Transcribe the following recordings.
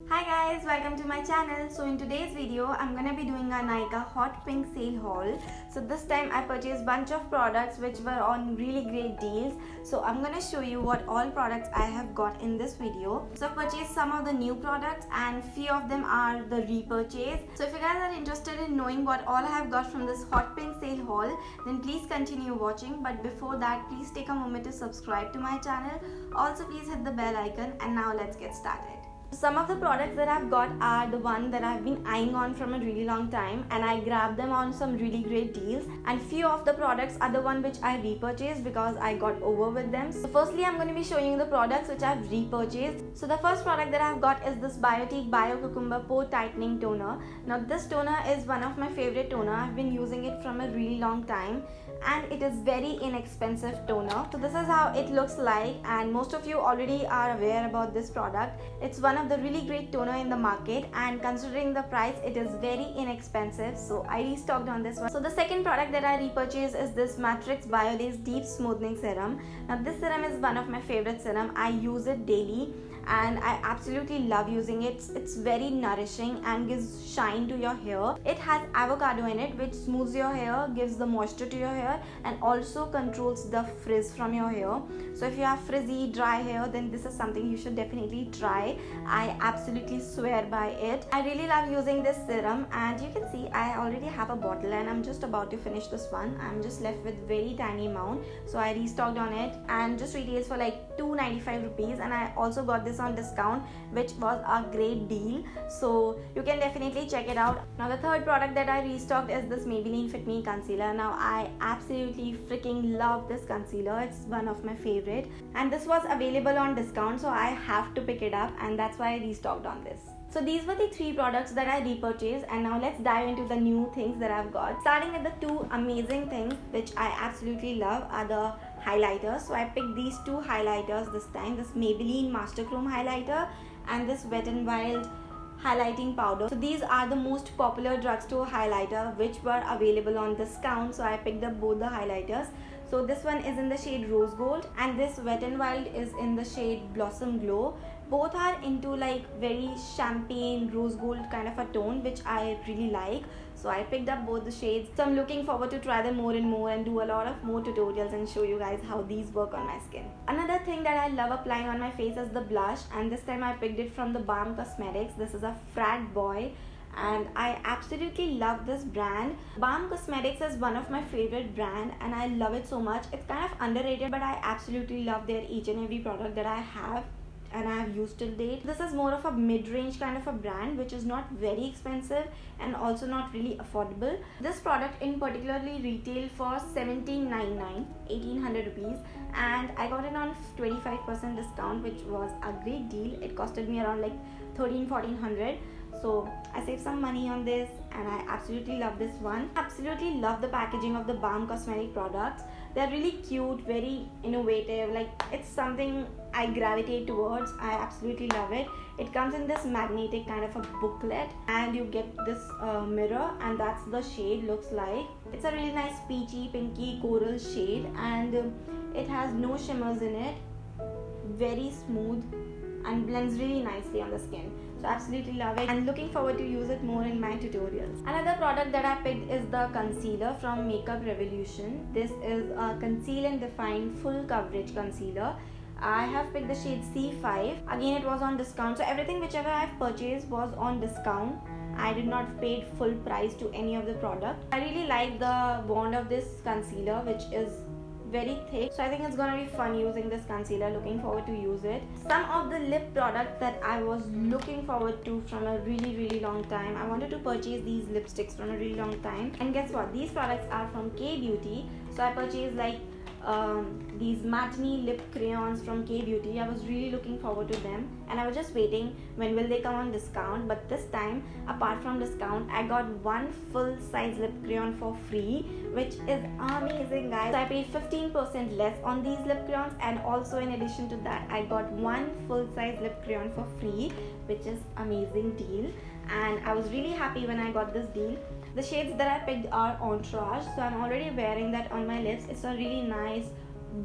Hi guys, welcome to my channel. So in today's video, I'm gonna be doing a Nykaa hot pink sale haul. So this time I purchased bunch of products which were on really great deals. So I'm gonna show you what all products I have got in this video. So I've purchased some of the new products and few of them are the repurchase. So if you guys are interested in knowing what all I have got from this hot pink sale haul, then please continue watching. But before that, please take a moment to subscribe to my channel. Also please hit the bell icon, and now let's get started. Some of the products that I've got are the one that I've been eyeing on from a really long time, and I grabbed them on some really great deals, and few of the products are the one which I repurchased because I got over with them. So firstly, I'm going to be showing you the products which I've repurchased. So the first product that I've got is this Biotique Bio Cucumber Pore Tightening Toner. Now this toner is one of my favorite toner. I've been using it from a really long time and it is very inexpensive toner. So this is how it looks like, and most of you already are aware about this product. It's one of the really great toner in the market, and considering the price, it is very inexpensive, so I restocked on this one. So the second product that I repurchased is this Matrix Biolace Deep Smoothing Serum. Now this serum is one of my favorite serum. I use it daily and I absolutely love using it. It's very nourishing and gives shine to your hair. It has avocado in it, which smooths your hair, gives the moisture to your hair, and also controls the frizz from your hair. So if you have frizzy dry hair, then this is something you should definitely try. I absolutely swear by it. I really love using this serum, and you can see I already have a bottle and I'm just about to finish this one. I'm just left with very tiny amount, so I restocked on it, and just retails for like 295 rupees, and I also got this on discount, which was a great deal, so you can definitely check it out. Now the third product that I restocked is this Maybelline Fit Me concealer. Now I absolutely freaking love this concealer. It's one of my favorite, and this was available on discount, so I have to pick it up, and that's why I restocked on this. So these were the three products that I repurchased, and now let's dive into the new things that I've got. Starting with the two amazing things which I absolutely love are the highlighters. So I picked these two highlighters this time, this Maybelline Master Chrome highlighter and this Wet n Wild highlighting powder. So these are the most popular drugstore highlighter which were available on discount, so I picked up both the highlighters. So this one is in the shade Rose Gold and this Wet n Wild is in the shade Blossom Glow. Both are into like very champagne rose gold kind of a tone, which I really like, so I picked up both the shades. So I'm looking forward to try them more and more and do a lot of more tutorials and show you guys how these work on my skin. Another thing that I love applying on my face is the blush, and this time I picked it from the Balm Cosmetics. This is a Frat Boy and I absolutely love this brand. Balm Cosmetics is one of my favorite brand and I love it so much. It's kind of underrated, but I absolutely love their each and every product that I have and I have used till date. This is more of a mid-range kind of a brand which is not very expensive and also not really affordable. This product in particularly retail for 1799, 1800 rupees, and I got it on 25% discount, which was a great deal. It costed me around like 1400, so I saved some money on this and I absolutely love this one. Absolutely love the packaging of the Balm Cosmetic products. They're really cute, very innovative, like it's something I gravitate towards. I absolutely love it. It comes in this magnetic kind of a booklet and you get this mirror, and that's the shade looks like. It's a really nice peachy pinky coral shade, and it has no shimmers in it. Very smooth and blends really nicely on the skin, so absolutely love it and looking forward to use it more in my tutorials. Another product that I picked is the concealer from Makeup Revolution. This is a conceal and define full coverage concealer. I have picked the shade C5. Again, it was on discount, so everything whichever I've purchased was on discount. I did not pay full price to any of the product. I really like the wand of this concealer, which is very thick, so I think it's gonna be fun using this concealer. Looking forward to use it. Some of the lip products that I was looking forward to from a really long time. I wanted to purchase these lipsticks from a really long time, and guess what, these products are from K Beauty. So I purchased like these matinee lip crayons from K Beauty. I was really looking forward to them and I was just waiting when will they come on discount, but this time apart from discount I got one full size lip crayon for free, which is amazing, guys. So I paid 15% less on these lip crayons, and also in addition to that I got one full size lip crayon for free, which is amazing deal, and I was really happy when I got this deal. The shades that I picked are Entourage, so I'm already wearing that on my lips. It's a really nice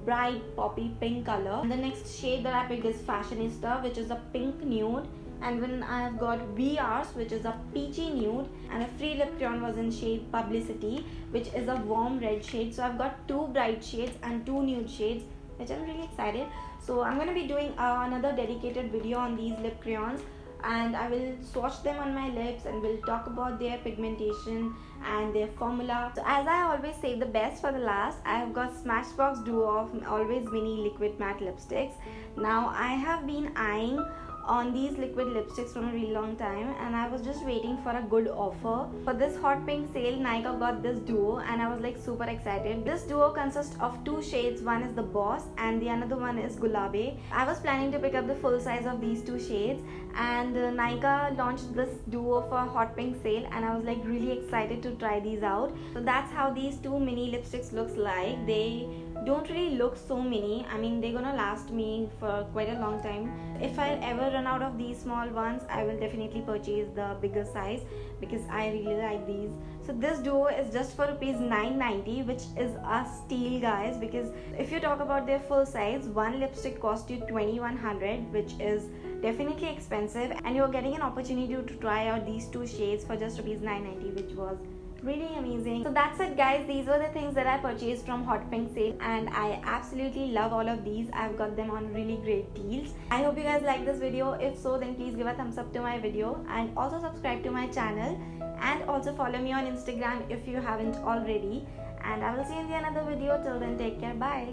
bright poppy pink color. And the next shade that I picked is Fashionista, which is a pink nude, and then I have got VRs, which is a peachy nude, and a free lip crayon was in shade Publicity, which is a warm red shade. So I've got 2 bright shades and 2 nude shades, which I'm really excited. So I'm going to be doing another dedicated video on these lip crayons, and I will swatch them on my lips and will talk about their pigmentation and their formula. So as I always save the best for the last, I have got Smashbox Duo of Always Mini Liquid Matte Lipsticks. Now I have been eyeing on these liquid lipsticks from a really long time, and I was just waiting for a good offer. For this hot pink sale, Nykaa got this duo and I was like super excited. This duo consists of 2 shades. One is the Boss and the another one is Gulabe. I was planning to pick up the full size of these 2 shades, and Nykaa launched this duo for hot pink sale, and I was like really excited to try these out. So that's how these 2 mini lipsticks looks like. They don't really look so mini. I mean, they're gonna last me for quite a long time. If I ever run out of these small ones, I will definitely purchase the bigger size because I really like these. So this duo is just for rupees 990, which is a steal, guys, because if you talk about their full size, one lipstick cost you 2100, which is definitely expensive, and you're getting an opportunity to try out these 2 shades for just rupees 990, which was really amazing. So that's it, guys. These were the things that I purchased from hot pink sale, and I absolutely love all of these. I've got them on really great deals. I hope you guys like this video. If so, then please give a thumbs up to my video, and also subscribe to my channel, and also follow me on Instagram if you haven't already. And I will see you in the another video. Till then, take care. Bye.